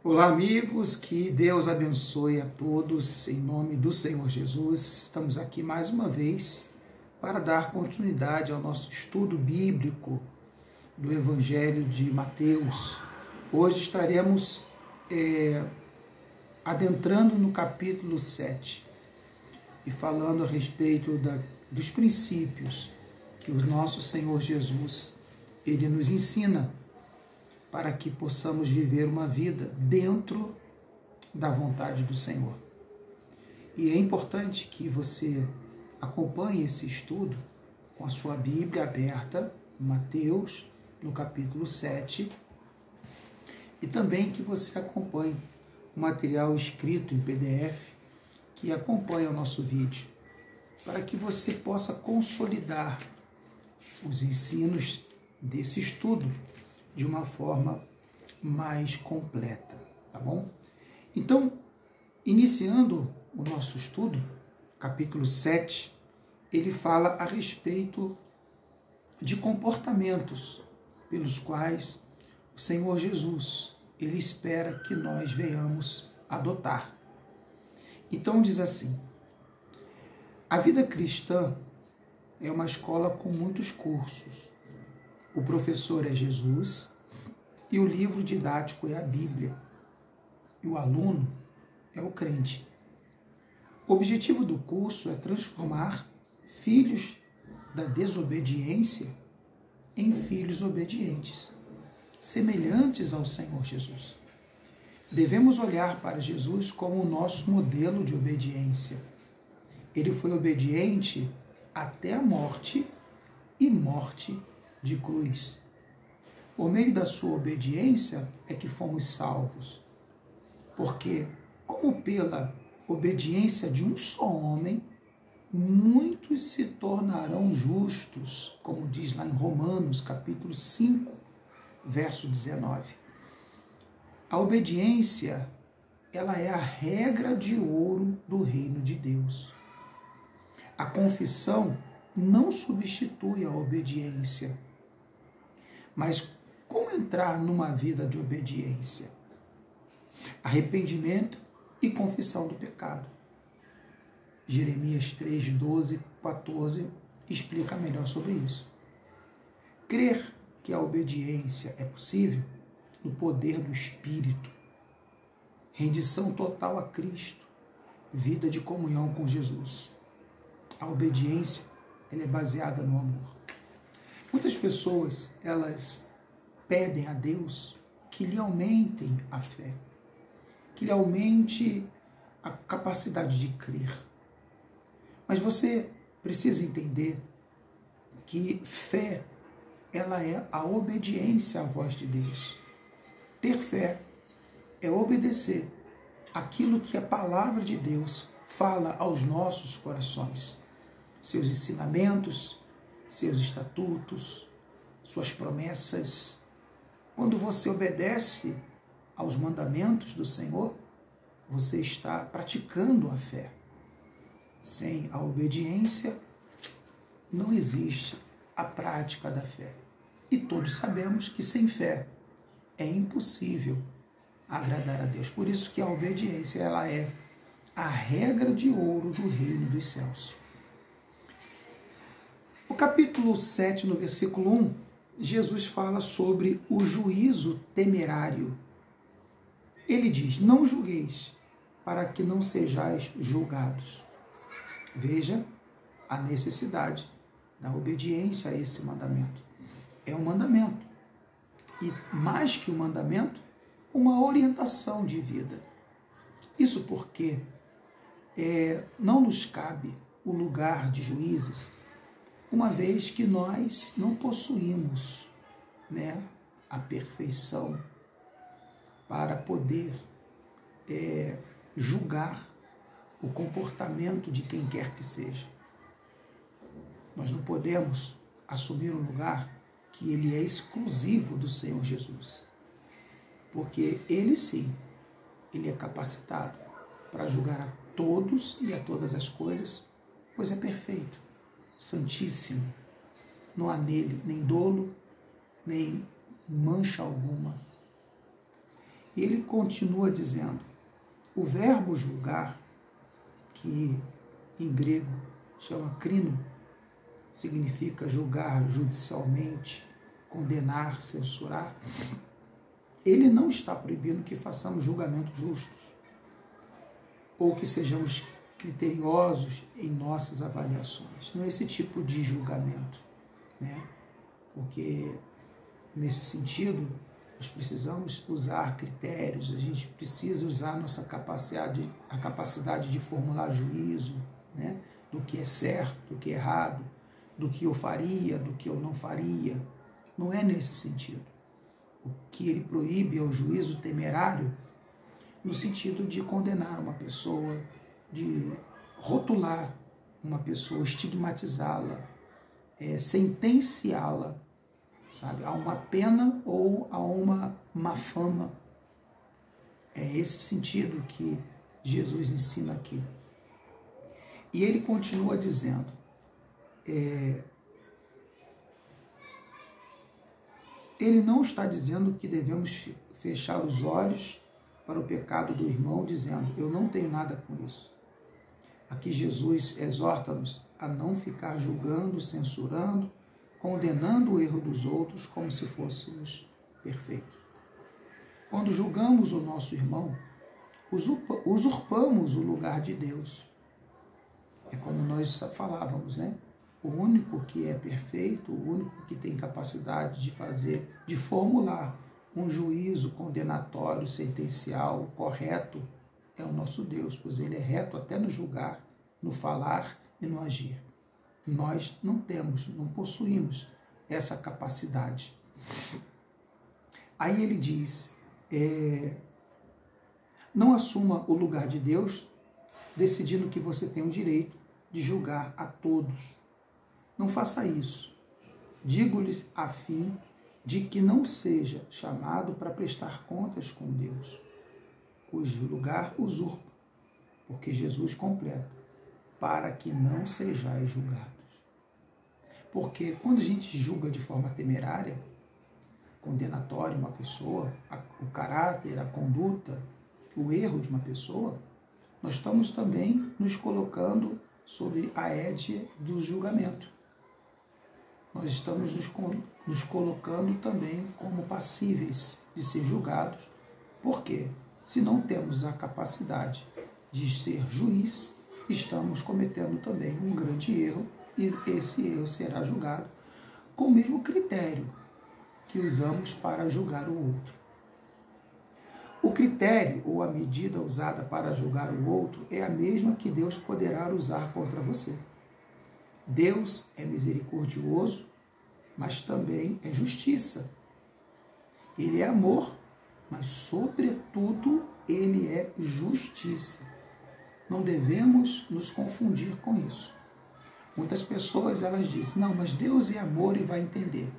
Olá, amigos, que Deus abençoe a todos em nome do Senhor Jesus. Estamos aqui mais uma vez para dar continuidade ao nosso estudo bíblico do Evangelho de Mateus. Hoje estaremos adentrando no capítulo 7 e falando a respeito dos princípios que o nosso Senhor Jesus ele nos ensina para que possamos viver uma vida dentro da vontade do Senhor. E é importante que você acompanhe esse estudo com a sua Bíblia aberta, Mateus, no capítulo 7, e também que você acompanhe o material escrito em PDF que acompanha o nosso vídeo, para que você possa consolidar os ensinos desse estudo de uma forma mais completa, tá bom? Então, iniciando o nosso estudo, capítulo 7, ele fala a respeito de comportamentos pelos quais o Senhor Jesus, ele espera que nós venhamos adotar. Então diz assim: a vida cristã é uma escola com muitos cursos. O professor é Jesus e o livro didático é a Bíblia. E o aluno é o crente. O objetivo do curso é transformar filhos da desobediência em filhos obedientes, semelhantes ao Senhor Jesus. Devemos olhar para Jesus como o nosso modelo de obediência. Ele foi obediente até a morte e morte de cruz. Por meio da sua obediência é que fomos salvos. Porque, como pela obediência de um só homem, muitos se tornarão justos, como diz lá em Romanos, capítulo 5, verso 19. A obediência, ela é a regra de ouro do reino de Deus. A confissão não substitui a obediência. Mas como entrar numa vida de obediência? Arrependimento e confissão do pecado. Jeremias 3, 12, 14 explica melhor sobre isso. Crer que a obediência é possível no poder do Espírito. Rendição total a Cristo. Vida de comunhão com Jesus. A obediência ela é baseada no amor. Muitas pessoas, elas pedem a Deus que lhe aumentem a fé, que lhe aumente a capacidade de crer. Mas você precisa entender que fé, ela é a obediência à voz de Deus. Ter fé é obedecer aquilo que a palavra de Deus fala aos nossos corações, seus ensinamentos, seus estatutos, suas promessas. Quando você obedece aos mandamentos do Senhor, você está praticando a fé. Sem a obediência, não existe a prática da fé. E todos sabemos que sem fé é impossível agradar a Deus. Por isso que a obediência ela é a regra de ouro do reino dos céus. No capítulo 7, no versículo 1, Jesus fala sobre o juízo temerário. Ele diz: não julgueis, para que não sejais julgados. Veja a necessidade da obediência a esse mandamento. É um mandamento. E mais que um mandamento, uma orientação de vida. Isso porque não nos cabe o lugar de juízes, uma vez que nós não possuímos, a perfeição para poder julgar o comportamento de quem quer que seja. Nós não podemos assumir um lugar que ele é exclusivo do Senhor Jesus, porque ele sim, ele é capacitado para julgar a todos e a todas as coisas, pois é perfeito, santíssimo, não há nele nem dolo, nem mancha alguma. E ele continua dizendo, o verbo julgar, que em grego chama crino, significa julgar judicialmente, condenar, censurar, ele não está proibindo que façamos julgamentos justos, ou que sejamos criteriosos em nossas avaliações. Não é esse tipo de julgamento, né? Porque, nesse sentido, nós precisamos usar critérios, a gente precisa usar nossa capacidade de formular juízo, né? Do que é certo, do que é errado, do que eu faria, do que eu não faria. Não é nesse sentido. O que ele proíbe é o juízo temerário, no sentido de condenar uma pessoa, de rotular uma pessoa, estigmatizá-la, sentenciá-la, sabe, a uma pena ou a uma má fama. É esse sentido que Jesus ensina aqui. E ele continua dizendo, ele não está dizendo que devemos fechar os olhos para o pecado do irmão, dizendo, eu não tenho nada com isso. Aqui Jesus exorta-nos a não ficar julgando, censurando, condenando o erro dos outros como se fôssemos perfeitos. Quando julgamos o nosso irmão, usurpamos o lugar de Deus. É como nós falávamos, né? O único que é perfeito, o único que tem capacidade de fazer, de formular um juízo condenatório, sentencial, correto, é o nosso Deus, pois ele é reto até no julgar, no falar e no agir. Nós não temos, não possuímos essa capacidade. Aí ele diz, não assuma o lugar de Deus, decidindo que você tem o direito de julgar a todos. Não faça isso. Digo-lhes a fim de que não seja chamado para prestar contas com Deus, cujo lugar usurpa, porque Jesus completa, para que não sejais julgados. Porque quando a gente julga de forma temerária, condenatória uma pessoa, o caráter, a conduta, o erro de uma pessoa, nós estamos também nos colocando sob a égide do julgamento. Nós estamos nos colocando também como passíveis de ser julgados. Por quê? Se não temos a capacidade de ser juiz, estamos cometendo também um grande erro, e esse erro será julgado com o mesmo critério que usamos para julgar o outro. O critério ou a medida usada para julgar o outro é a mesma que Deus poderá usar contra você. Deus é misericordioso, mas também é justiça. Ele é amor, mas sobretudo ele é justiça. Não devemos nos confundir com isso. Muitas pessoas elas dizem, não, mas Deus é amor e vai entender.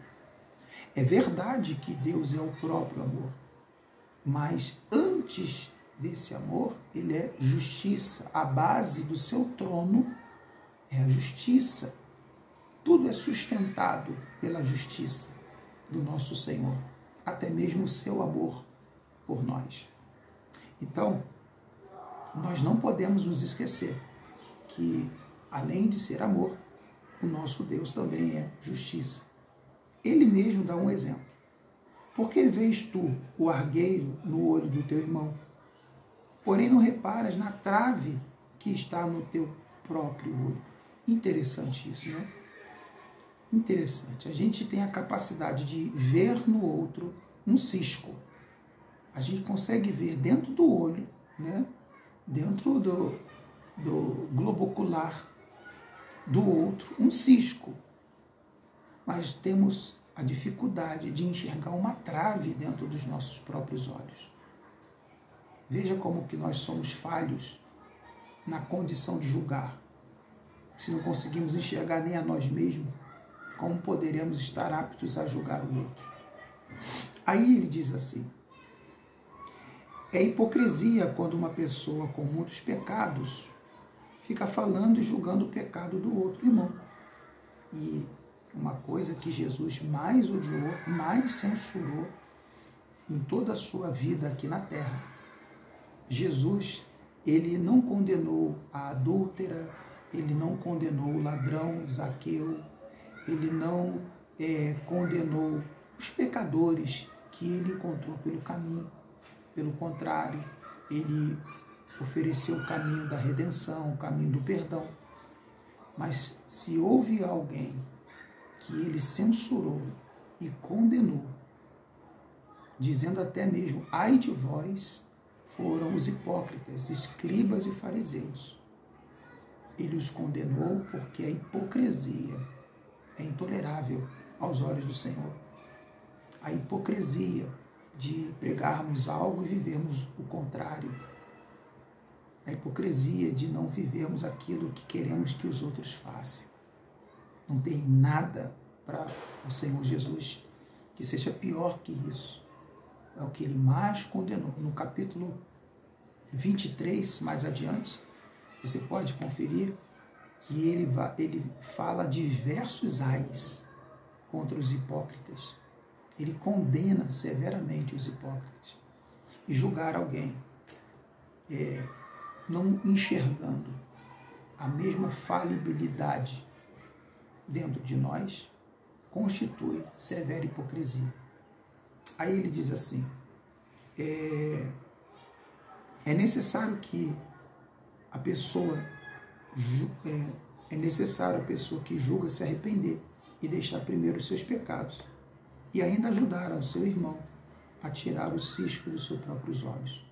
É verdade que Deus é o próprio amor, mas antes desse amor, ele é justiça. A base do seu trono é a justiça. Tudo é sustentado pela justiça do nosso Senhor, até mesmo o seu amor por nós. Então, nós não podemos nos esquecer que, além de ser amor, o nosso Deus também é justiça. Ele mesmo dá um exemplo. Por que vês tu o argueiro no olho do teu irmão, porém não reparas na trave que está no teu próprio olho? Interessante isso, né? Interessante. A gente tem a capacidade de ver no outro um cisco. A gente consegue ver dentro do olho, né? Dentro do globo ocular do outro, um cisco. Mas temos a dificuldade de enxergar uma trave dentro dos nossos próprios olhos. Veja como que nós somos falhos na condição de julgar. Se não conseguimos enxergar nem a nós mesmos, como poderemos estar aptos a julgar o outro? Aí ele diz assim, é hipocrisia quando uma pessoa com muitos pecados fica falando e julgando o pecado do outro irmão. E uma coisa que Jesus mais odiou, mais censurou, em toda a sua vida aqui na terra. Jesus, ele não condenou a adúltera, ele não condenou o ladrão Zaqueu, ele não condenou os pecadores que ele encontrou pelo caminho. Pelo contrário, ele ofereceu o caminho da redenção, o caminho do perdão. Mas se houve alguém que ele censurou e condenou, dizendo até mesmo, ai de vós, foram os hipócritas, escribas e fariseus. Ele os condenou porque a hipocrisia é intolerável aos olhos do Senhor. A hipocrisia de pregarmos algo e vivermos o contrário. A hipocrisia de não vivermos aquilo que queremos que os outros façam. Não tem nada para o Senhor Jesus que seja pior que isso. É o que ele mais condenou. No capítulo 23, mais adiante, você pode conferir que ele fala diversos ais contra os hipócritas. Ele condena severamente os hipócritas. E julgar alguém não enxergando a mesma falibilidade dentro de nós constitui severa hipocrisia. Aí ele diz assim, é necessário que a pessoa que julga se arrepender e deixar primeiro os seus pecados e ainda ajudar ao seu irmão a tirar o cisco dos seus próprios olhos.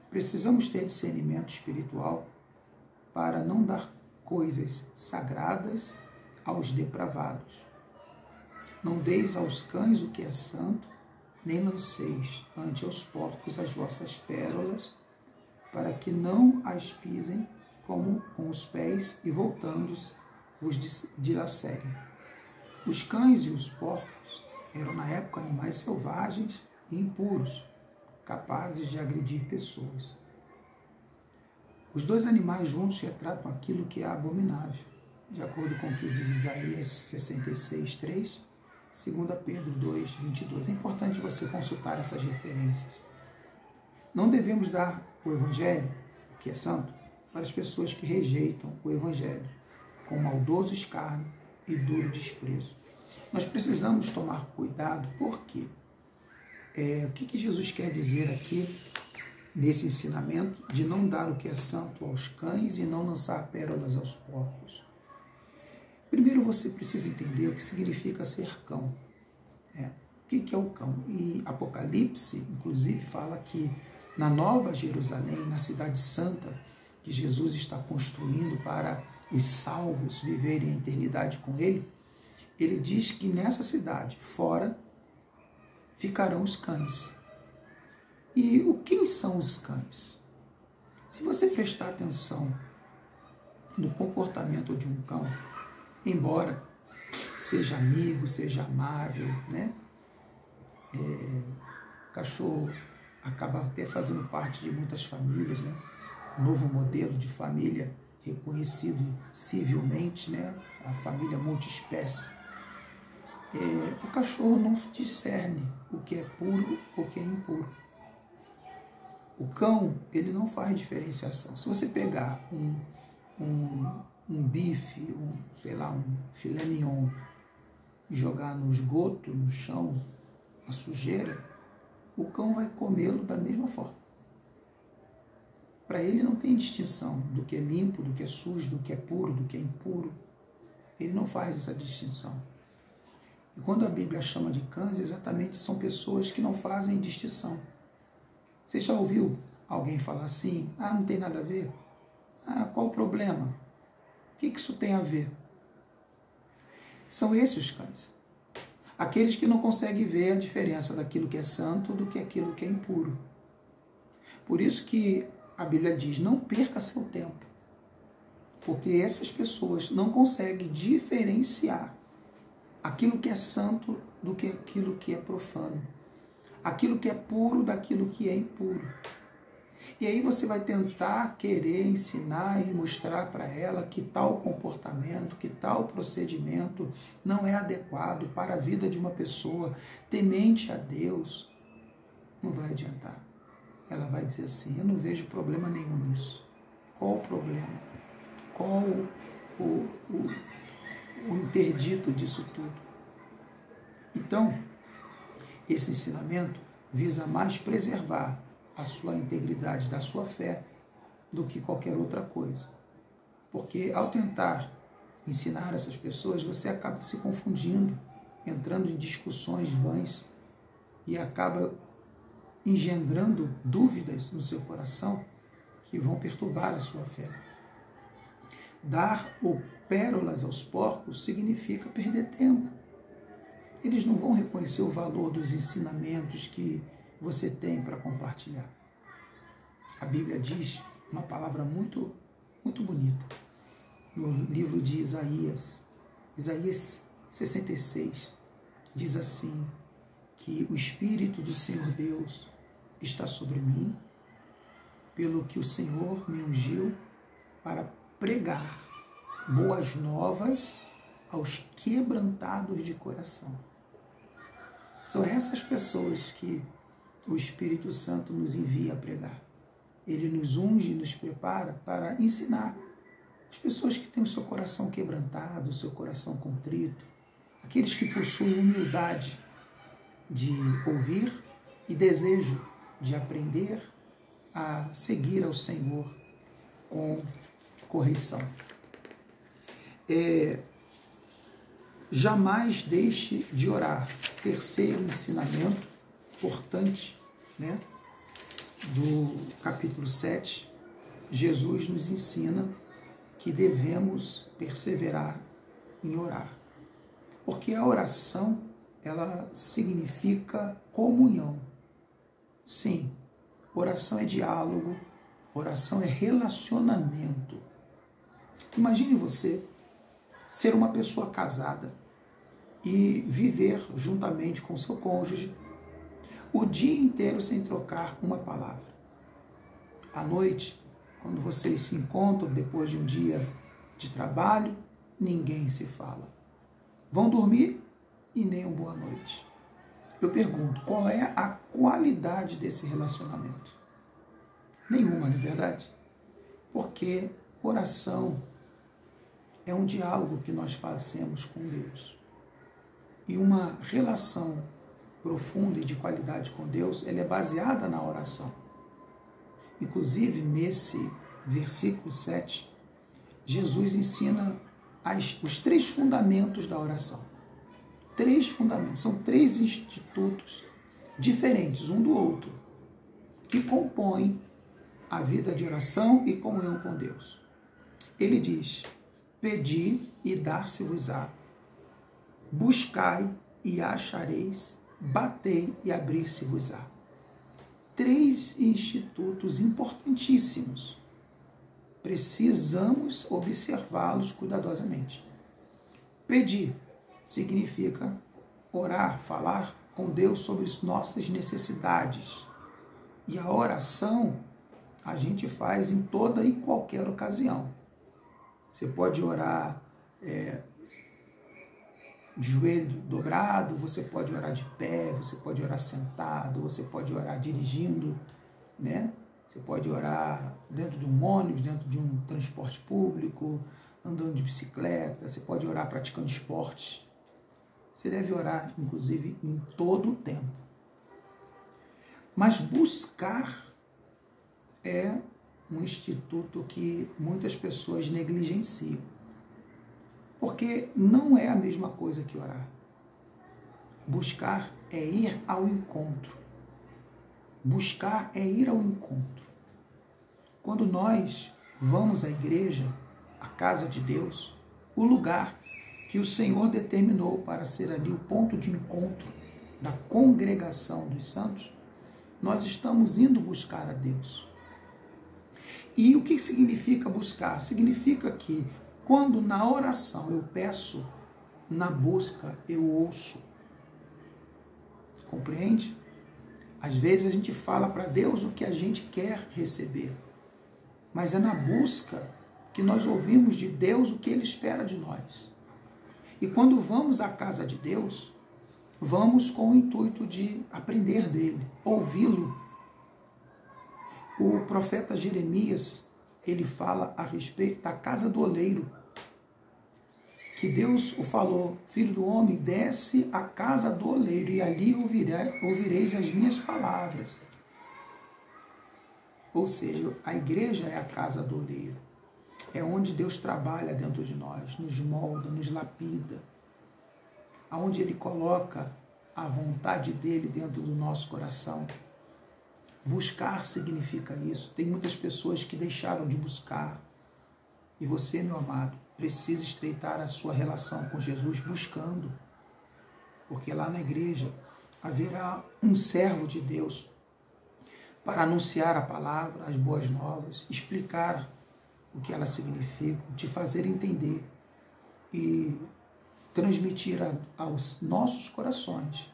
Precisamos ter discernimento espiritual para não dar coisas sagradas aos depravados. Não deis aos cães o que é santo, nem lanceis ante aos porcos as vossas pérolas, para que não as pisem como com os pés e voltando-os vos dilacerem. Os cães e os porcos eram na época animais selvagens e impuros, capazes de agredir pessoas. Os dois animais juntos retratam aquilo que é abominável, de acordo com o que diz Isaías 66:3, 2 Pedro 2:22. É importante você consultar essas referências. Não devemos dar o Evangelho, que é santo, para as pessoas que rejeitam o Evangelho, com maldoso escárnio e duro desprezo. Nós precisamos tomar cuidado, porque o que Jesus quer dizer aqui, nesse ensinamento, de não dar o que é santo aos cães e não lançar pérolas aos porcos? Primeiro você precisa entender o que significa ser cão. O que é o cão? E Apocalipse, inclusive, fala que na Nova Jerusalém, na Cidade Santa, que Jesus está construindo para os salvos viverem a eternidade com Ele, Ele diz que nessa cidade, fora, ficarão os cães. E quem são os cães? Se você prestar atenção no comportamento de um cão, embora seja amigo, seja amável, né? Cachorro acaba até fazendo parte de muitas famílias, né? Um novo modelo de família reconhecido civilmente, né? A família multiespécie. O cachorro não discerne o que é puro ou o que é impuro. O cão, ele não faz diferenciação. Se você pegar um bife, um filé mignon, e jogar no esgoto, no chão, na sujeira, o cão vai comê-lo da mesma forma. Para ele não tem distinção do que é limpo, do que é sujo, do que é puro, do que é impuro. Ele não faz essa distinção. E quando a Bíblia chama de cães, exatamente são pessoas que não fazem distinção. Você já ouviu alguém falar assim? Não tem nada a ver? Qual o problema? O que isso tem a ver? São esses os cães. Aqueles que não conseguem ver a diferença daquilo que é santo do que aquilo que é impuro. Por isso que a Bíblia diz, não perca seu tempo. Porque essas pessoas não conseguem diferenciar aquilo que é santo do que aquilo que é profano. Aquilo que é puro daquilo que é impuro. E aí você vai tentar querer ensinar e mostrar para ela que tal comportamento, que tal procedimento não é adequado para a vida de uma pessoa temente a Deus, Não vai adiantar. Ela vai dizer assim, eu não vejo problema nenhum nisso. Qual o problema? Qual o interdito disso tudo? Então, esse ensinamento visa mais preservar a sua integridade da sua fé do que qualquer outra coisa. Porque ao tentar ensinar essas pessoas, você acaba se confundindo, entrando em discussões vãs e acaba engendrando dúvidas no seu coração que vão perturbar a sua fé. Dar pérolas aos porcos significa perder tempo. Eles não vão reconhecer o valor dos ensinamentos que você tem para compartilhar. A Bíblia diz uma palavra muito, muito bonita no livro de Isaías. Isaías 66 diz assim, que o Espírito do Senhor Deus está sobre mim, pelo que o Senhor me ungiu para pregar boas novas aos quebrantados de coração. São essas pessoas que o Espírito Santo nos envia a pregar. Ele nos unge e nos prepara para ensinar as pessoas que têm o seu coração quebrantado, o seu coração contrito, aqueles que possuem humildade de ouvir e desejo de aprender a seguir ao Senhor com correção. Jamais deixe de orar. Terceiro ensinamento importante, né, do capítulo 7, Jesus nos ensina que devemos perseverar em orar. Porque a oração, ela significa comunhão. Sim, oração é diálogo, oração é relacionamento. Imagine você ser uma pessoa casada e viver juntamente com seu cônjuge o dia inteiro sem trocar uma palavra. À noite, quando vocês se encontram depois de um dia de trabalho, ninguém se fala. Vão dormir e nem uma boa noite. Eu pergunto, qual é a qualidade desse relacionamento? Nenhuma, não é verdade? Porque oração é um diálogo que nós fazemos com Deus. E uma relação profunda e de qualidade com Deus, ela é baseada na oração. Inclusive, nesse versículo 7, Jesus ensina os 3 fundamentos da oração. 3 fundamentos, são 3 institutos diferentes um do outro, que compõem a vida de oração e comunhão com Deus. Ele diz, pedi e dar-se-vos-á, buscai e achareis, batei e abrir-se-vos-á. 3 institutos importantíssimos. Precisamos observá-los cuidadosamente. Pedir significa orar, falar com Deus sobre as nossas necessidades. E a oração a gente faz em toda e qualquer ocasião. Você pode orar de joelho dobrado, você pode orar de pé, você pode orar sentado, você pode orar dirigindo, né? Você pode orar dentro de um ônibus, dentro de um transporte público, andando de bicicleta, você pode orar praticando esportes. Você deve orar, inclusive, em todo o tempo. Mas buscar é um instituto que muitas pessoas negligenciam. Porque não é a mesma coisa que orar. Buscar é ir ao encontro. Buscar é ir ao encontro. Quando nós vamos à igreja, à casa de Deus, o lugar que o Senhor determinou para ser ali o ponto de encontro da congregação dos santos, nós estamos indo buscar a Deus. E o que significa buscar? Significa que quando na oração eu peço, na busca eu ouço. Compreende? Às vezes a gente fala para Deus o que a gente quer receber, mas é na busca que nós ouvimos de Deus o que Ele espera de nós. E quando vamos à casa de Deus, vamos com o intuito de aprender dele, ouvi-lo. O profeta Jeremias, ele fala a respeito da casa do oleiro, que Deus o falou: filho do homem, desce à casa do oleiro e ali ouvireis as minhas palavras. Ou seja, a igreja é a casa do oleiro. É onde Deus trabalha dentro de nós, nos molda, nos lapida, aonde Ele coloca a vontade dEle dentro do nosso coração. Buscar significa isso. Tem muitas pessoas que deixaram de buscar. E você, meu amado, precisa estreitar a sua relação com Jesus buscando. Porque lá na igreja haverá um servo de Deus para anunciar a palavra, as boas novas, explicar o que elas significam, te fazer entender e transmitir aos nossos corações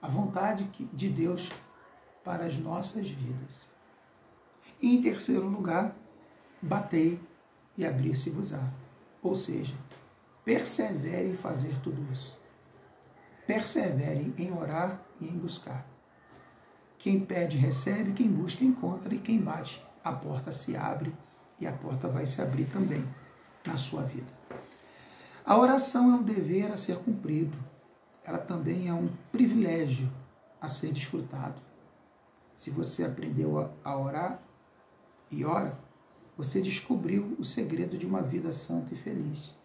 a vontade de Deus para as nossas vidas. E em terceiro lugar, batei e abrir-se-vos-á. Ou seja, persevere em fazer tudo isso. Persevere em orar e em buscar. Quem pede, recebe, quem busca, encontra, e quem bate, a porta se abre, e a porta vai se abrir também na sua vida. A oração é um dever a ser cumprido. Ela também é um privilégio a ser desfrutado. Se você aprendeu a orar e ora, você descobriu o segredo de uma vida santa e feliz.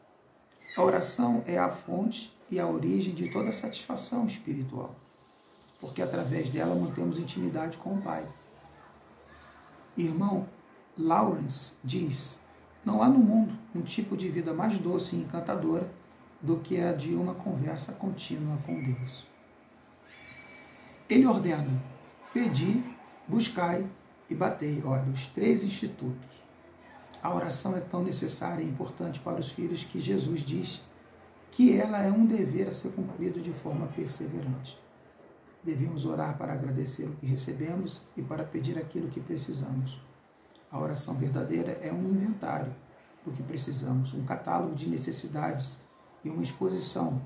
A oração é a fonte e a origem de toda a satisfação espiritual, porque através dela mantemos intimidade com o Pai. Irmão Lawrence diz: não há no mundo um tipo de vida mais doce e encantadora do que a de uma conversa contínua com Deus. Ele ordena: pedi, buscai e batei. Olha, os 3 institutos. A oração é tão necessária e importante para os filhos que Jesus diz que ela é um dever a ser cumprido de forma perseverante. Devemos orar para agradecer o que recebemos e para pedir aquilo que precisamos. A oração verdadeira é um inventário do que precisamos, um catálogo de necessidades e uma exposição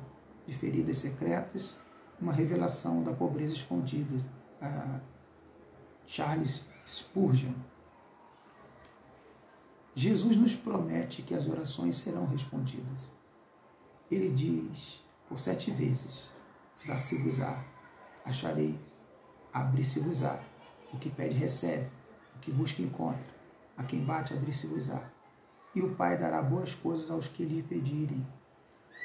de feridas secretas, uma revelação da pobreza escondida. Charles Spurgeon. Jesus nos promete que as orações serão respondidas. Ele diz por 7 vezes: dar-se-vos-á, achareis, abrir-se-vos-á, o que pede recebe, o que busca encontra, a quem bate abrir-se-vos-á. E o Pai dará boas coisas aos que lhe pedirem.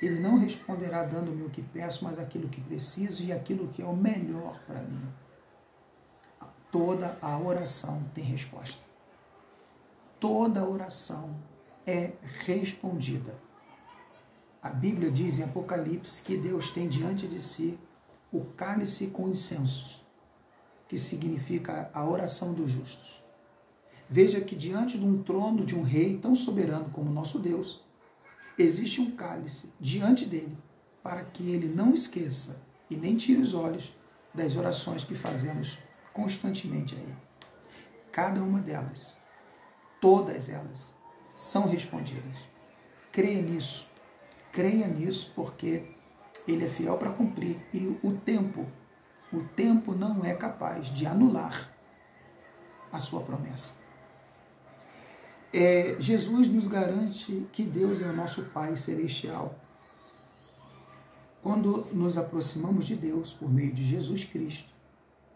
Ele não responderá dando-me o que peço, mas aquilo que preciso e aquilo que é o melhor para mim. Toda a oração tem resposta. Toda oração é respondida. A Bíblia diz em Apocalipse que Deus tem diante de si o cálice com incensos, que significa a oração dos justos. Veja que diante de um trono de um rei tão soberano como nosso Deus, existe um cálice diante dele, para que ele não esqueça e nem tire os olhos das orações que fazemos constantemente a ele. Cada uma delas, todas elas, são respondidas. Creia nisso, porque ele é fiel para cumprir. E o tempo não é capaz de anular a sua promessa. Jesus nos garante que Deus é o nosso Pai celestial. Quando nos aproximamos de Deus por meio de Jesus Cristo,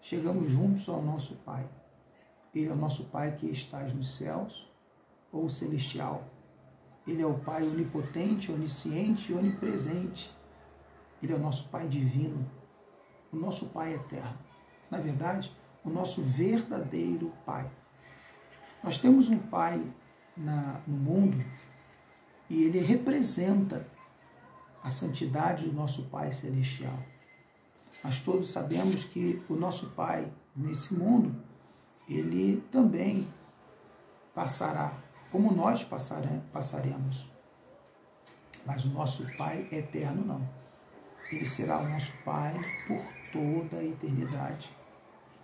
chegamos juntos ao nosso Pai. Ele é o nosso Pai que estás nos céus, ou celestial. Ele é o Pai onipotente, onisciente e onipresente. Ele é o nosso Pai divino, o nosso Pai eterno. Na verdade, o nosso verdadeiro Pai. Nós temos um Pai no mundo e ele representa a santidade do nosso Pai celestial. Nós todos sabemos que o nosso Pai nesse mundo, ele também passará, como nós passaremos. Mas o nosso Pai eterno não. Ele será o nosso Pai por toda a eternidade.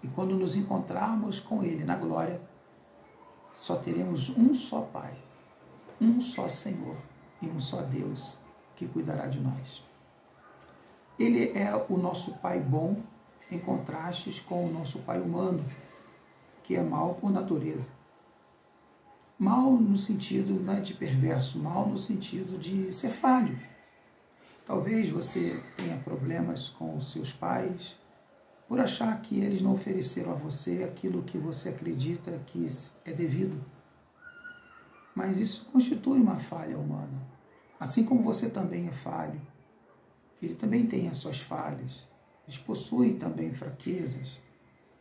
E quando nos encontrarmos com Ele na glória, só teremos um só Pai, um só Senhor e um só Deus que cuidará de nós. Ele é o nosso Pai bom, em contrastes com o nosso Pai humano, que é mau por natureza. Mal no sentido, não é de perverso, mal no sentido de ser falho. Talvez você tenha problemas com os seus pais por achar que eles não ofereceram a você aquilo que você acredita que é devido. Mas isso constitui uma falha humana. Assim como você também é falho, ele também tem as suas falhas, eles possuem também fraquezas.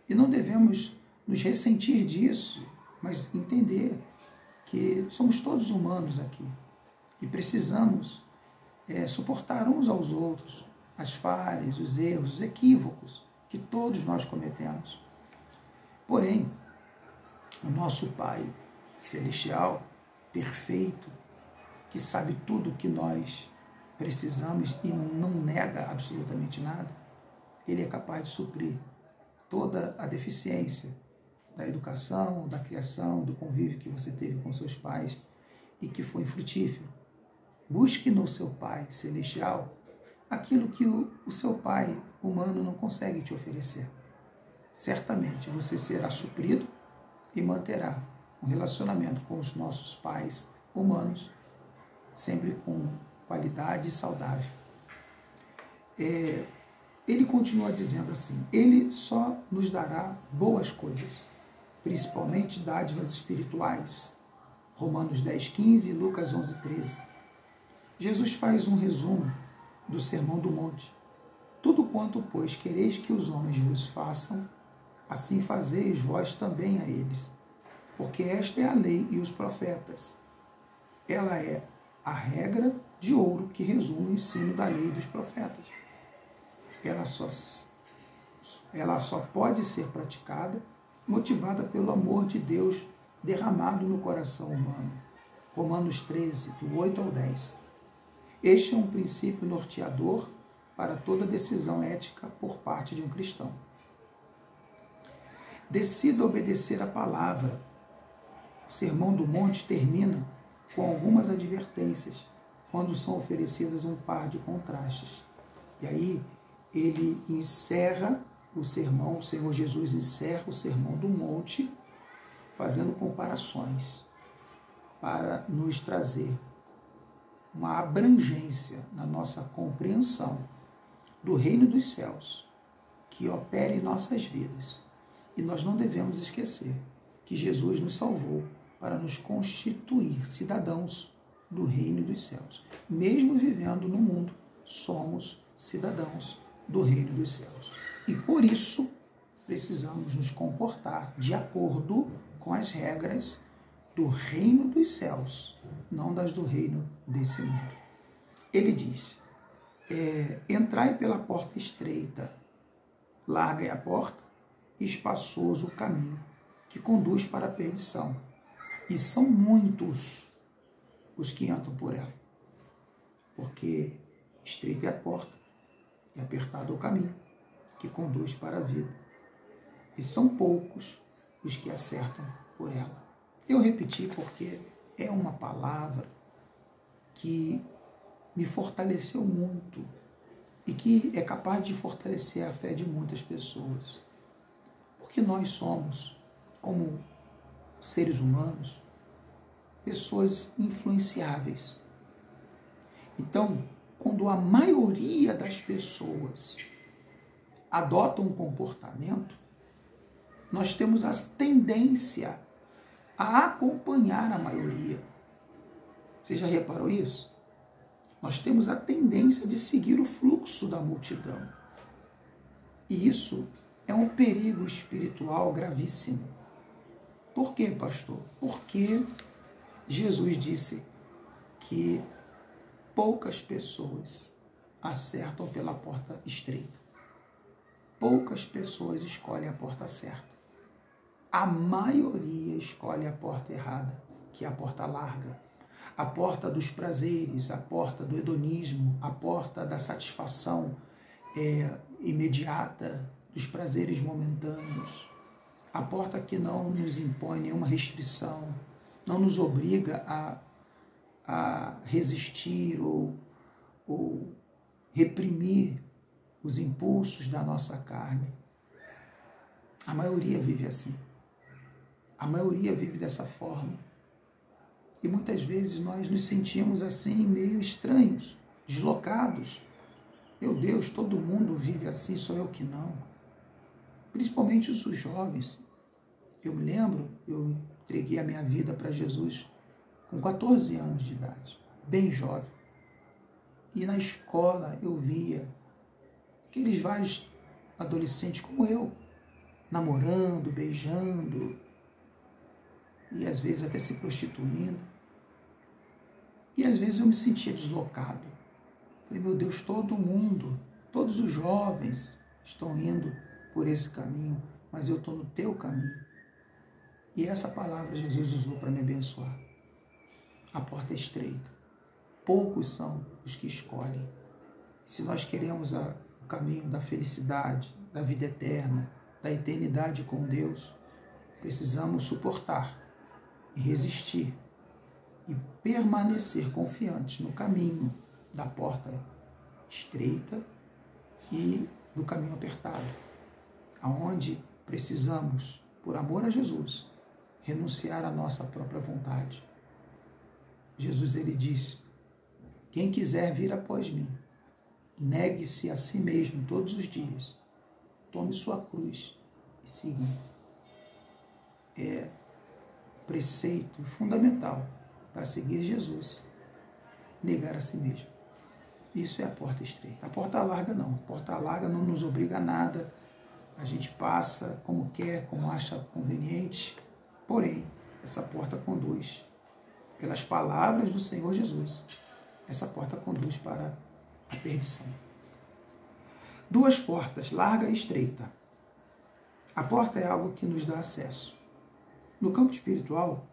E não devemos nos ressentir disso, mas entender que somos todos humanos aqui e precisamos suportar uns aos outros as falhas, os erros, os equívocos que todos nós cometemos. Porém, o nosso Pai Celestial, perfeito, que sabe tudo o que nós precisamos e não nega absolutamente nada, ele é capaz de suprir toda a deficiência da educação, da criação, do convívio que você teve com seus pais e que foi infrutífero. Busque no seu Pai Celestial aquilo que o seu pai humano não consegue te oferecer. Certamente você será suprido e manterá um relacionamento com os nossos pais humanos sempre com qualidade e saudável. Ele continua dizendo assim: ele só nos dará boas coisas, principalmente dádivas espirituais. Romanos 10:15 e Lucas 11:13. Jesus faz um resumo do Sermão do Monte. Tudo quanto, pois, quereis que os homens vos façam, assim fazeis vós também a eles. Porque esta é a lei e os profetas. Ela é a regra de ouro que resume o ensino da lei e dos profetas. Ela só pode ser praticada motivada pelo amor de Deus derramado no coração humano. Romanos 13, do 8 ao 10. Este é um princípio norteador para toda decisão ética por parte de um cristão. Decida obedecer a palavra. O Sermão do Monte termina com algumas advertências, quando são oferecidas um par de contrastes. E aí ele encerra o sermão, o Senhor Jesus encerra o Sermão do Monte, fazendo comparações para nos trazer uma abrangência na nossa compreensão do reino dos céus, que opera em nossas vidas. E nós não devemos esquecer que Jesus nos salvou para nos constituir cidadãos do reino dos céus. Mesmo vivendo no mundo, somos cidadãos do reino dos céus. E por isso, precisamos nos comportar de acordo com as regras do reino dos céus, não das do reino desse mundo. Ele diz: entrai pela porta estreita, larga é a porta, e espaçoso o caminho que conduz para a perdição, e são muitos os que entram por ela, porque estreita é a porta e apertado é o caminho que conduz para a vida, e são poucos os que acertam por ela. Eu repeti porque é uma palavra que me fortaleceu muito e que é capaz de fortalecer a fé de muitas pessoas. Porque nós somos, como seres humanos, pessoas influenciáveis. Então, quando a maioria das pessoas adotam um comportamento, nós temos a tendência a acompanhar a maioria. Você já reparou isso? Nós temos a tendência de seguir o fluxo da multidão. E isso é um perigo espiritual gravíssimo. Por quê, pastor? Porque Jesus disse que poucas pessoas acertam pela porta estreita. Poucas pessoas escolhem a porta certa. A maioria escolhe a porta errada, que é a porta larga. A porta dos prazeres, a porta do hedonismo, a porta da satisfação imediata, dos prazeres momentâneos. A porta que não nos impõe nenhuma restrição, não nos obriga a resistir ou reprimir os impulsos da nossa carne. A maioria vive assim. A maioria vive dessa forma. E muitas vezes nós nos sentimos assim, meio estranhos, deslocados. Meu Deus, todo mundo vive assim, sou eu que não. Principalmente os jovens. Eu me lembro, eu entreguei a minha vida para Jesus com 14 anos de idade, bem jovem. E na escola eu via aqueles vários adolescentes como eu, namorando, beijando, e às vezes até se prostituindo. E às vezes eu me sentia deslocado. Falei, meu Deus, todo mundo, todos os jovens estão indo por esse caminho, mas eu estou no teu caminho. E essa palavra Jesus usou para me abençoar. A porta é estreita. Poucos são os que escolhem. Se nós queremos o caminho da felicidade, da vida eterna, da eternidade com Deus, precisamos suportar e resistir e permanecer confiantes no caminho da porta estreita e do caminho apertado, aonde precisamos, por amor a Jesus, renunciar à nossa própria vontade. Jesus, ele diz, quem quiser vir após mim, negue-se a si mesmo todos os dias, tome sua cruz e siga-me. É preceito fundamental para seguir Jesus, negar a si mesmo. Isso é a porta estreita. A porta larga não. A porta larga não nos obriga a nada. A gente passa como quer, como acha conveniente. Porém, essa porta conduz, pelas palavras do Senhor Jesus, essa porta conduz para a perdição. Duas portas, larga e estreita. A porta é algo que nos dá acesso. No campo espiritual,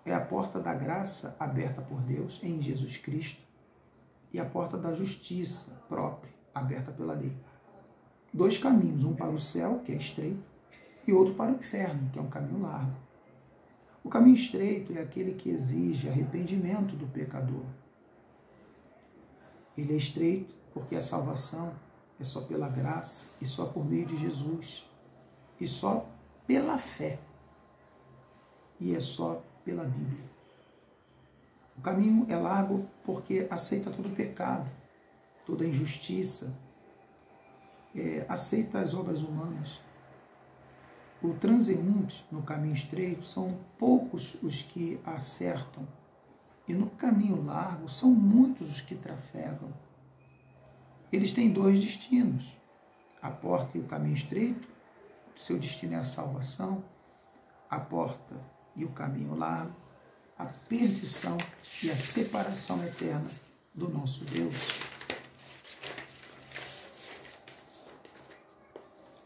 é a porta da graça aberta por Deus em Jesus Cristo e a porta da justiça própria, aberta pela lei. Dois caminhos, um para o céu, que é estreito, e outro para o inferno, que é um caminho largo. O caminho estreito é aquele que exige arrependimento do pecador. Ele é estreito porque a salvação é só pela graça e só por meio de Jesus, e só pela fé, e é só pela Bíblia. O caminho é largo porque aceita todo pecado, toda injustiça, aceita as obras humanas. O transeunte no caminho estreito são poucos os que acertam, e no caminho largo são muitos os que trafegam. Eles têm dois destinos, a porta e o caminho estreito, seu destino é a salvação, a porta e o caminho largo, a perdição e a separação eterna do nosso Deus.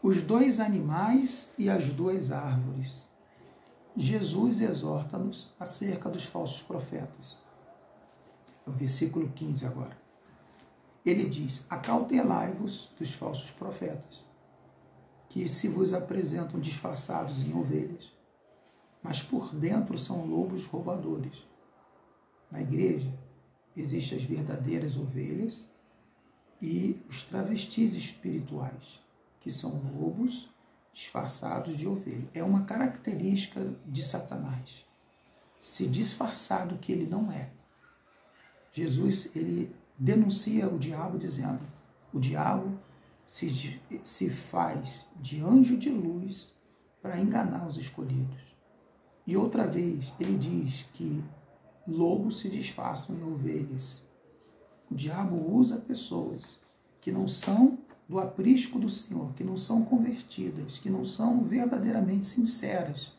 Os dois animais e as duas árvores. Jesus exorta-nos acerca dos falsos profetas. O versículo 15 agora. Ele diz, acautelai-vos dos falsos profetas, que se vos apresentam disfarçados em ovelhas, mas por dentro são lobos roubadores. Na igreja, existem as verdadeiras ovelhas e os travestis espirituais, que são lobos disfarçados de ovelha. É uma característica de Satanás, se disfarçar do que ele não é. Jesus, ele denuncia o diabo dizendo, o diabo se faz de anjo de luz para enganar os escolhidos. E outra vez, ele diz que lobos se disfarçam em ovelhas. O diabo usa pessoas que não são do aprisco do Senhor, que não são convertidas, que não são verdadeiramente sinceras,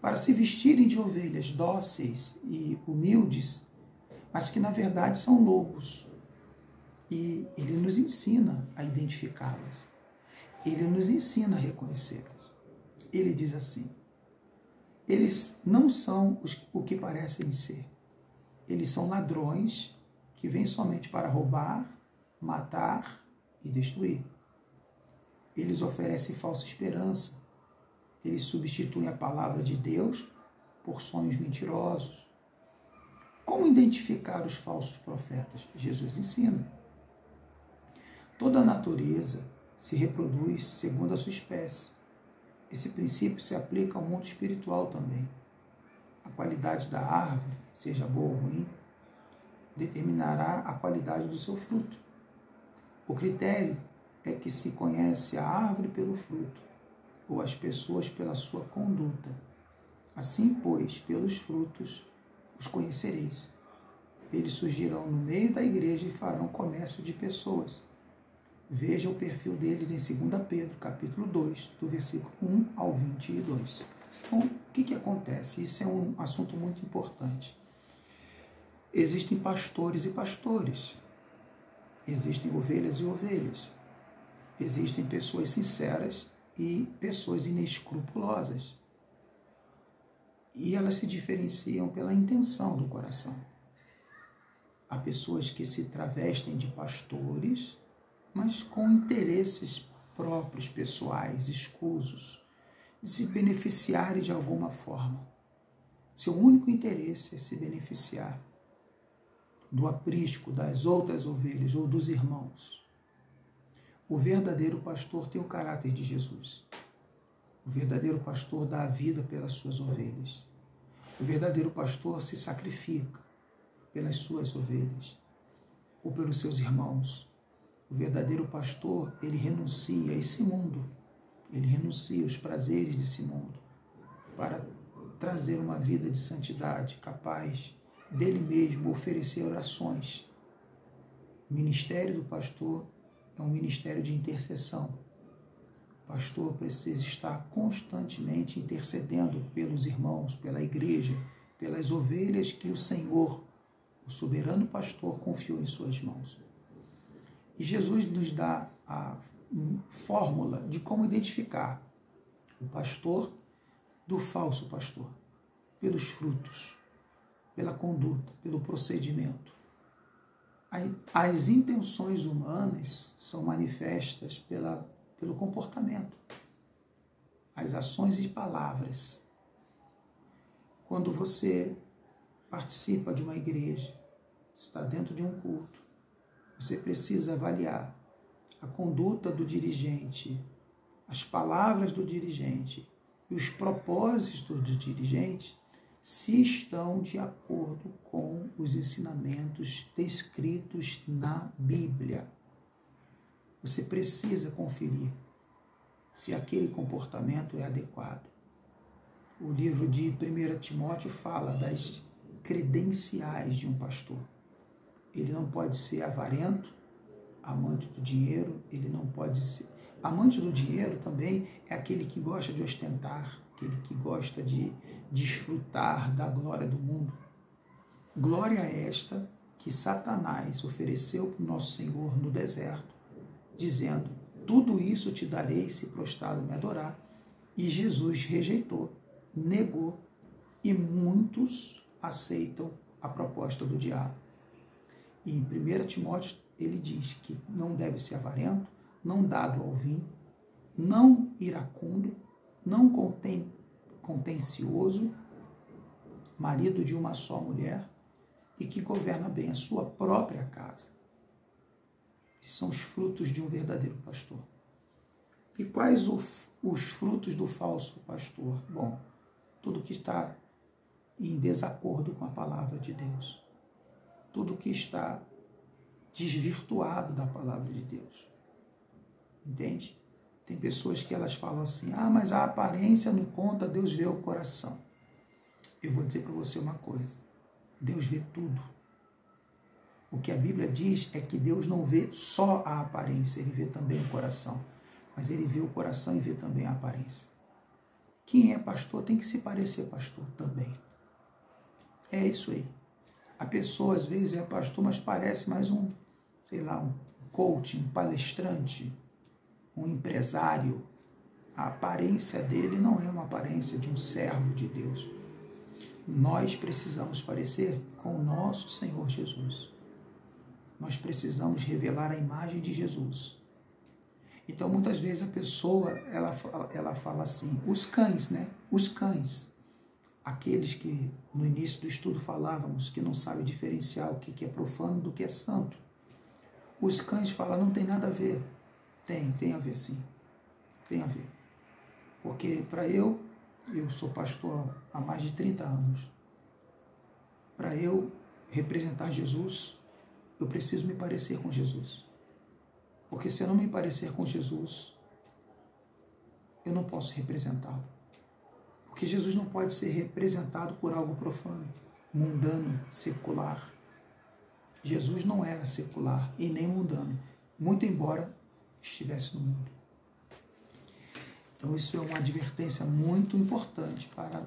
para se vestirem de ovelhas dóceis e humildes, mas que na verdade são lobos. E ele nos ensina a identificá-las. Ele nos ensina a reconhecê-las. Ele diz assim, eles não são o que parecem ser. Eles são ladrões que vêm somente para roubar, matar e destruir. Eles oferecem falsa esperança. Eles substituem a palavra de Deus por sonhos mentirosos. Como identificar os falsos profetas? Jesus ensina. Toda a natureza se reproduz segundo a sua espécie. Esse princípio se aplica ao mundo espiritual também. A qualidade da árvore, seja boa ou ruim, determinará a qualidade do seu fruto. O critério é que se conhece a árvore pelo fruto, ou as pessoas pela sua conduta. Assim, pois, pelos frutos os conhecereis. Eles surgirão no meio da igreja e farão comércio de pessoas. Veja o perfil deles em 2 Pedro, capítulo 2, do versículo 1 ao 22. Então, o que acontece? Isso é um assunto muito importante. Existem pastores e pastores. Existem ovelhas e ovelhas. Existem pessoas sinceras e pessoas inescrupulosas. E elas se diferenciam pela intenção do coração. Há pessoas que se travestem de pastores, mas com interesses próprios, pessoais, escusos, de se beneficiarem de alguma forma. Seu único interesse é se beneficiar do aprisco das outras ovelhas ou dos irmãos. O verdadeiro pastor tem o caráter de Jesus. O verdadeiro pastor dá a vida pelas suas ovelhas. O verdadeiro pastor se sacrifica pelas suas ovelhas ou pelos seus irmãos. O verdadeiro pastor, ele renuncia a esse mundo, ele renuncia aos prazeres desse mundo para trazer uma vida de santidade, capaz dele mesmo oferecer orações. O ministério do pastor é um ministério de intercessão. O pastor precisa estar constantemente intercedendo pelos irmãos, pela igreja, pelas ovelhas que o Senhor, o soberano pastor, confiou em suas mãos. E Jesus nos dá a fórmula de como identificar o pastor do falso pastor, pelos frutos, pela conduta, pelo procedimento. As intenções humanas são manifestas pelo comportamento, as ações e palavras. Quando você participa de uma igreja, está dentro de um culto, você precisa avaliar a conduta do dirigente, as palavras do dirigente e os propósitos do dirigente, se estão de acordo com os ensinamentos descritos na Bíblia. Você precisa conferir se aquele comportamento é adequado. O livro de 1 Timóteo fala das credenciais de um pastor. Ele não pode ser avarento, amante do dinheiro, ele não pode ser... Amante do dinheiro também é aquele que gosta de ostentar, aquele que gosta de desfrutar da glória do mundo. Glória esta que Satanás ofereceu para o nosso Senhor no deserto, dizendo, tudo isso te darei se prostrado me adorar. E Jesus rejeitou, negou, e muitos aceitam a proposta do diabo. E em 1 Timóteo ele diz que não deve ser avarento, não dado ao vinho, não iracundo, não contencioso, marido de uma só mulher e que governa bem a sua própria casa. Esses são os frutos de um verdadeiro pastor. E quais os frutos do falso pastor? Bom, tudo que está em desacordo com a palavra de Deus. Tudo que está desvirtuado da palavra de Deus. Entende? Tem pessoas que elas falam assim, mas a aparência não conta, Deus vê o coração. Eu vou dizer para você uma coisa, Deus vê tudo. O que a Bíblia diz é que Deus não vê só a aparência, Ele vê também o coração. Mas Ele vê o coração e vê também a aparência. Quem é pastor tem que se parecer pastor também. É isso aí. A pessoa às vezes é pastor, mas parece mais um coach, um palestrante, um empresário. A aparência dele não é uma aparência de um servo de Deus. Nós precisamos parecer com o nosso Senhor Jesus. Nós precisamos revelar a imagem de Jesus. Então, muitas vezes a pessoa, ela fala assim, os cães, né? Os cães, aqueles que no início do estudo falávamos que não sabem diferenciar o que é profano do que é santo. Os cães falam, não tem nada a ver. Tem a ver sim. Tem a ver. Porque para eu sou pastor há mais de 30 anos. Para eu representar Jesus, eu preciso me parecer com Jesus. Porque se eu não me parecer com Jesus, eu não posso representá-lo. Porque Jesus não pode ser representado por algo profano, mundano, secular. Jesus não era secular e nem mundano, muito embora estivesse no mundo. Então isso é uma advertência muito importante para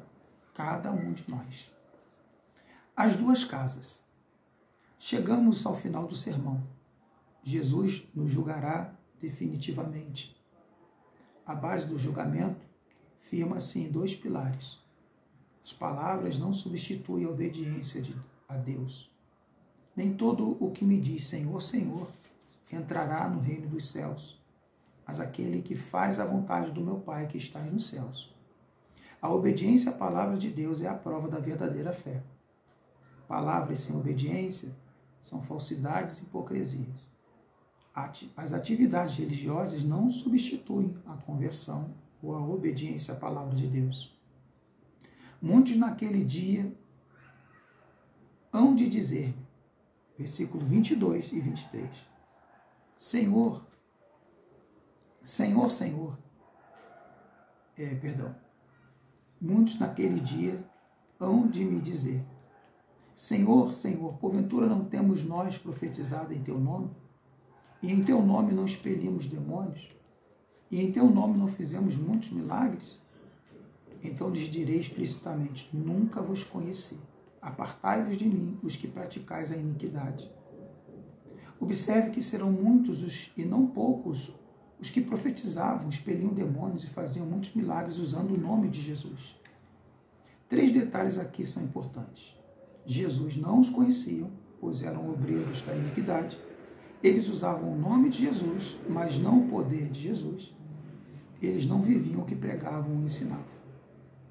cada um de nós. As duas casas. Chegamos ao final do sermão. Jesus nos julgará definitivamente. A base do julgamento firma-se em 2 pilares. As palavras não substituem a obediência a Deus. Nem todo o que me diz Senhor, Senhor, entrará no reino dos céus, mas aquele que faz a vontade do meu Pai que está nos céus. A obediência à palavra de Deus é a prova da verdadeira fé. Palavras sem obediência são falsidades e hipocrisias. As atividades religiosas não substituem a conversão ou a obediência à palavra de Deus. Muitos naquele dia hão de dizer, versículo 22 e 23, Senhor, Senhor, Senhor. Muitos naquele dia hão de me dizer, Senhor, Senhor, porventura não temos nós profetizado em Teu nome? E em Teu nome não expelimos demônios? E em Teu nome não fizemos muitos milagres? Então lhes direi explicitamente, nunca vos conheci. Apartai-vos de mim, os que praticais a iniquidade. Observe que serão muitos e não poucos os que profetizavam, expeliam demônios e faziam muitos milagres usando o nome de Jesus. 3 detalhes aqui são importantes. Jesus não os conheciam, pois eram obreiros da iniquidade. Eles usavam o nome de Jesus, mas não o poder de Jesus. Eles não viviam o que pregavam ou ensinavam.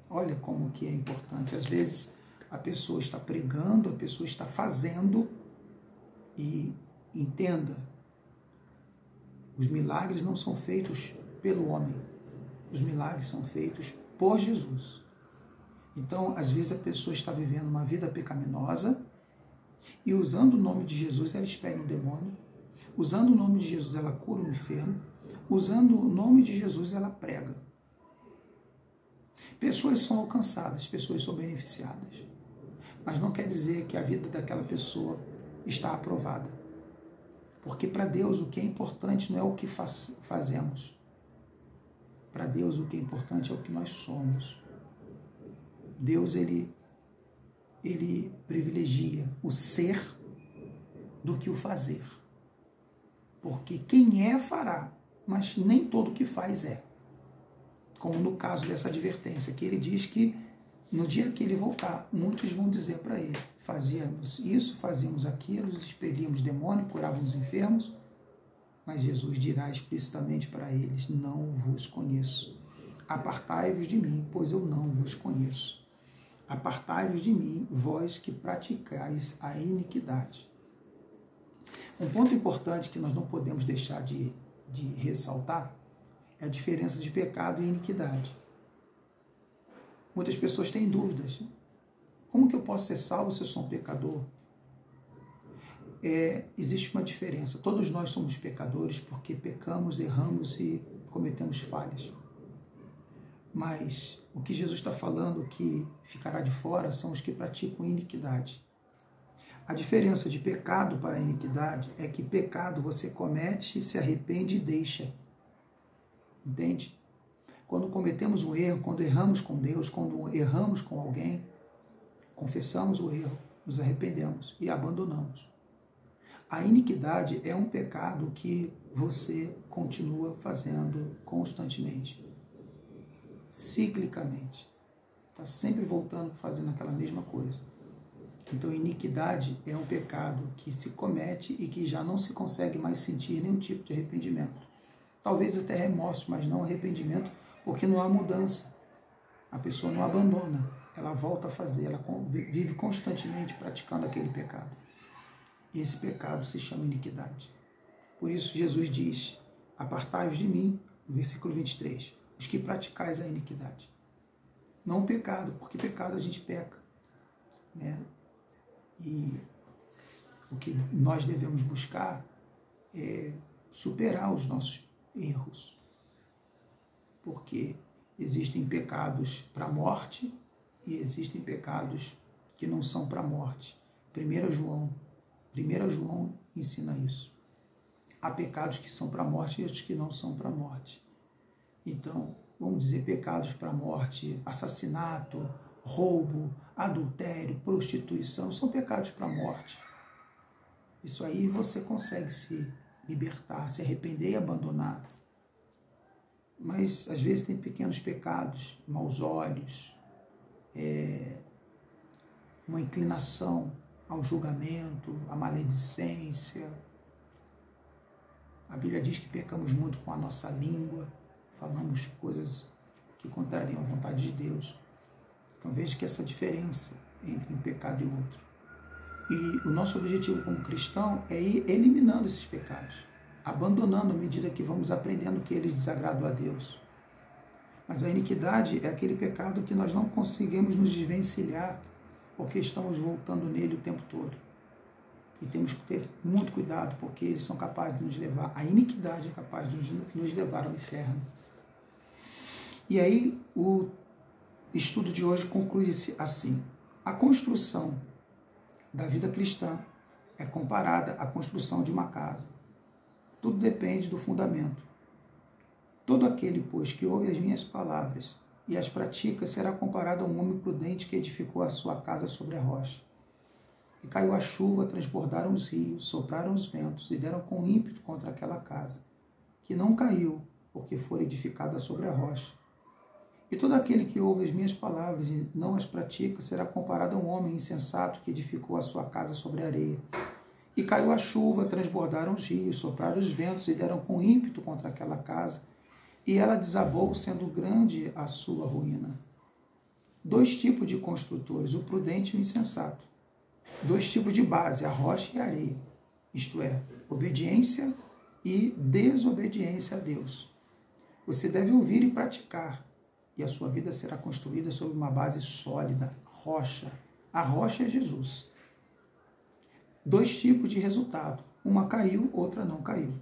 Olha como que é importante. Às vezes a pessoa está pregando, a pessoa está fazendo, e entenda, os milagres não são feitos pelo homem. Os milagres são feitos por Jesus. Então, às vezes a pessoa está vivendo uma vida pecaminosa e usando o nome de Jesus ela expele um demônio, usando o nome de Jesus ela cura um enfermo, usando o nome de Jesus ela prega. Pessoas são alcançadas, pessoas são beneficiadas, mas não quer dizer que a vida daquela pessoa está aprovada. Porque para Deus o que é importante não é o que fazemos. Para Deus o que é importante é o que nós somos. Deus, ele privilegia o ser do que o fazer. Porque quem é, fará, mas nem todo que faz é. Como no caso dessa advertência, que ele diz que no dia que ele voltar, muitos vão dizer para ele, fazíamos isso, fazíamos aquilo, expelíamos demônio, curávamos enfermos, mas Jesus dirá explicitamente para eles, não vos conheço. Apartai-vos de mim, pois eu não vos conheço. Apartai-vos de mim, vós que praticais a iniquidade. Um ponto importante que nós não podemos deixar de ressaltar é a diferença de pecado e iniquidade. Muitas pessoas têm dúvidas. Como que eu posso ser salvo se eu sou um pecador? Existe uma diferença. Todos nós somos pecadores porque pecamos, erramos e cometemos falhas. Mas o que Jesus está falando que ficará de fora são os que praticam iniquidade. A diferença de pecado para iniquidade é que pecado você comete, se arrepende e deixa. Entende? Quando cometemos um erro, quando erramos com Deus, quando erramos com alguém, confessamos o erro, nos arrependemos e abandonamos. A iniquidade é um pecado que você continua fazendo constantemente, ciclicamente. Está sempre voltando, fazendo aquela mesma coisa. Então, iniquidade é um pecado que se comete e que já não se consegue mais sentir nenhum tipo de arrependimento. Talvez até remorso, mas não arrependimento, porque não há mudança. A pessoa não abandona, ela volta a fazer, ela vive constantemente praticando aquele pecado. E esse pecado se chama iniquidade. Por isso Jesus diz, apartai-vos de mim, no versículo 23, os que praticais a iniquidade. Não o pecado, porque pecado a gente peca, né? E o que nós devemos buscar é superar os nossos erros, porque existem pecados para a morte e existem pecados que não são para a morte. 1 João ensina isso. Há pecados que são para a morte e outros que não são para a morte. Então, vamos dizer, pecados para a morte, assassinato, roubo, adultério, prostituição, são pecados para a morte. Isso aí você consegue se libertar, se arrepender e abandonar. Mas, às vezes, tem pequenos pecados, maus olhos, uma inclinação ao julgamento, à maledicência. A Bíblia diz que pecamos muito com a nossa língua, falamos coisas que contrariam a vontade de Deus. Então veja que essa diferença entre um pecado e outro. E o nosso objetivo como cristão é ir eliminando esses pecados, abandonando à medida que vamos aprendendo que eles desagradam a Deus. Mas a iniquidade é aquele pecado que nós não conseguimos nos desvencilhar porque estamos voltando nele o tempo todo. E temos que ter muito cuidado, porque eles são capazes de nos levar, a iniquidade é capaz de nos levar ao inferno. E aí o estudo de hoje conclui-se assim: a construção da vida cristã é comparada à construção de uma casa. Tudo depende do fundamento. Todo aquele, pois, que ouve as minhas palavras e as pratica será comparado a um homem prudente que edificou a sua casa sobre a rocha. E caiu a chuva, transbordaram os rios, sopraram os ventos e deram com ímpeto contra aquela casa, que não caiu, porque fora edificada sobre a rocha. E todo aquele que ouve as minhas palavras e não as pratica será comparado a um homem insensato que edificou a sua casa sobre a areia. E caiu a chuva, transbordaram os rios, sopraram os ventos e deram com ímpeto contra aquela casa, e ela desabou, sendo grande a sua ruína. Dois tipos de construtores, o prudente e o insensato. Dois tipos de base, a rocha e a areia, isto é, obediência e desobediência a Deus. Você deve ouvir e praticar, e a sua vida será construída sobre uma base sólida, rocha. A rocha é Jesus. Dois tipos de resultado, uma caiu, outra não caiu.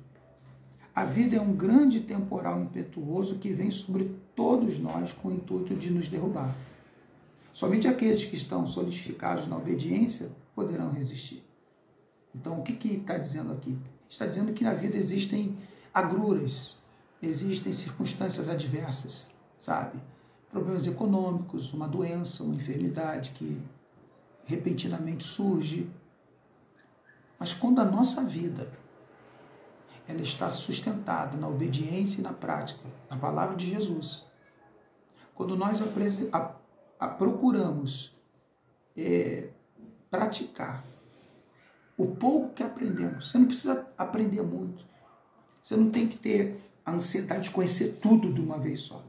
A vida é um grande temporal impetuoso que vem sobre todos nós com o intuito de nos derrubar. Somente aqueles que estão solidificados na obediência poderão resistir. Então, o que está dizendo aqui? Está dizendo que na vida existem agruras, existem circunstâncias adversas, sabe? Problemas econômicos, uma doença, uma enfermidade que repentinamente surge. Mas quando a nossa vida ela está sustentada na obediência e na prática da palavra de Jesus, quando nós procuramos praticar o pouco que aprendemos, você não precisa aprender muito, você não tem que ter a ansiedade de conhecer tudo de uma vez só.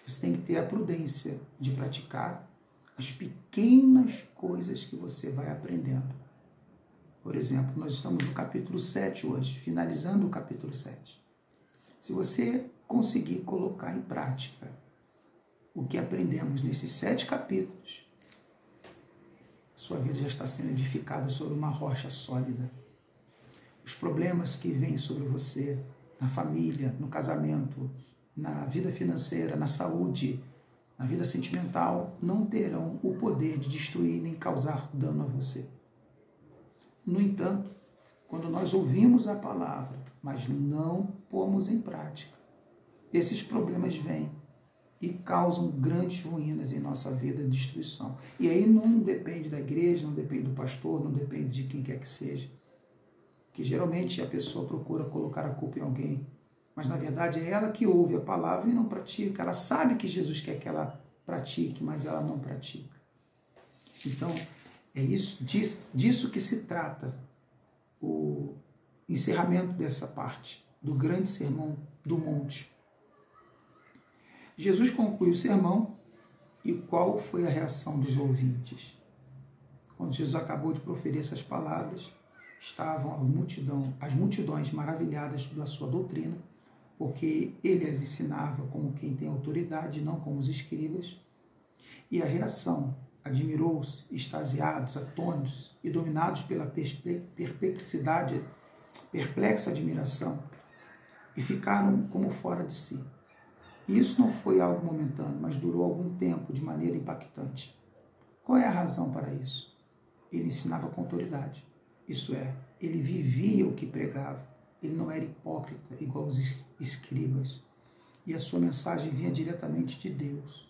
Você tem que ter a prudência de praticar as pequenas coisas que você vai aprendendo. Por exemplo, nós estamos no capítulo 7 hoje, finalizando o capítulo 7. Se você conseguir colocar em prática o que aprendemos nesses 7 capítulos, a sua vida já está sendo edificada sobre uma rocha sólida. Os problemas que vêm sobre você, na família, no casamento, na vida financeira, na saúde, na vida sentimental, não terão o poder de destruir nem causar dano a você. No entanto, quando nós ouvimos a palavra, mas não pomos em prática, esses problemas vêm e causam grandes ruínas em nossa vida, destruição. E aí não depende da igreja, não depende do pastor, não depende de quem quer que seja. Que geralmente a pessoa procura colocar a culpa em alguém, mas na verdade é ela que ouve a palavra e não pratica. Ela sabe que Jesus quer que ela pratique, mas ela não pratica. Então, é disso que se trata o encerramento dessa parte, do grande sermão do monte. Jesus conclui o sermão e qual foi a reação dos ouvintes? Quando Jesus acabou de proferir essas palavras, estavam as multidões maravilhadas da sua doutrina, porque ele as ensinava como quem tem autoridade, não como os escribas. E a reação: admirou-se, extasiados, atônitos e dominados pela perplexa admiração, e ficaram como fora de si. E isso não foi algo momentâneo, mas durou algum tempo de maneira impactante. Qual é a razão para isso? Ele ensinava com autoridade. Isso é, ele vivia o que pregava. Ele não era hipócrita, igual os escribas. E a sua mensagem vinha diretamente de Deus.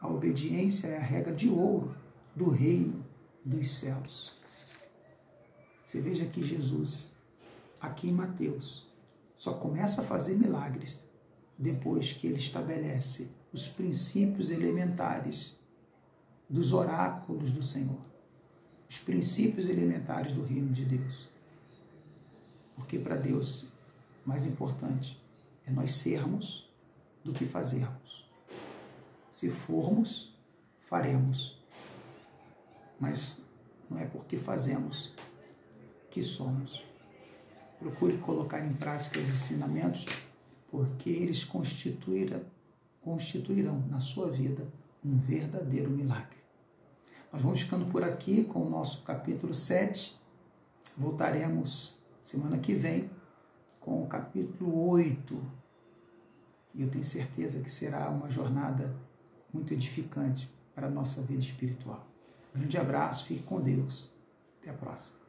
A obediência é a regra de ouro do reino dos céus. Você veja que Jesus, aqui em Mateus, só começa a fazer milagres depois que ele estabelece os princípios elementares dos oráculos do Senhor, os princípios elementares do reino de Deus. Porque para Deus, mais importante é nós sermos do que fazermos. Se formos, faremos. Mas não é porque fazemos que somos. Procure colocar em prática os ensinamentos, porque eles constituirão na sua vida um verdadeiro milagre. Nós vamos ficando por aqui com o nosso capítulo 7. Voltaremos semana que vem com o capítulo 8. E eu tenho certeza que será uma jornada muito edificante para a nossa vida espiritual. Grande abraço, fique com Deus. Até a próxima.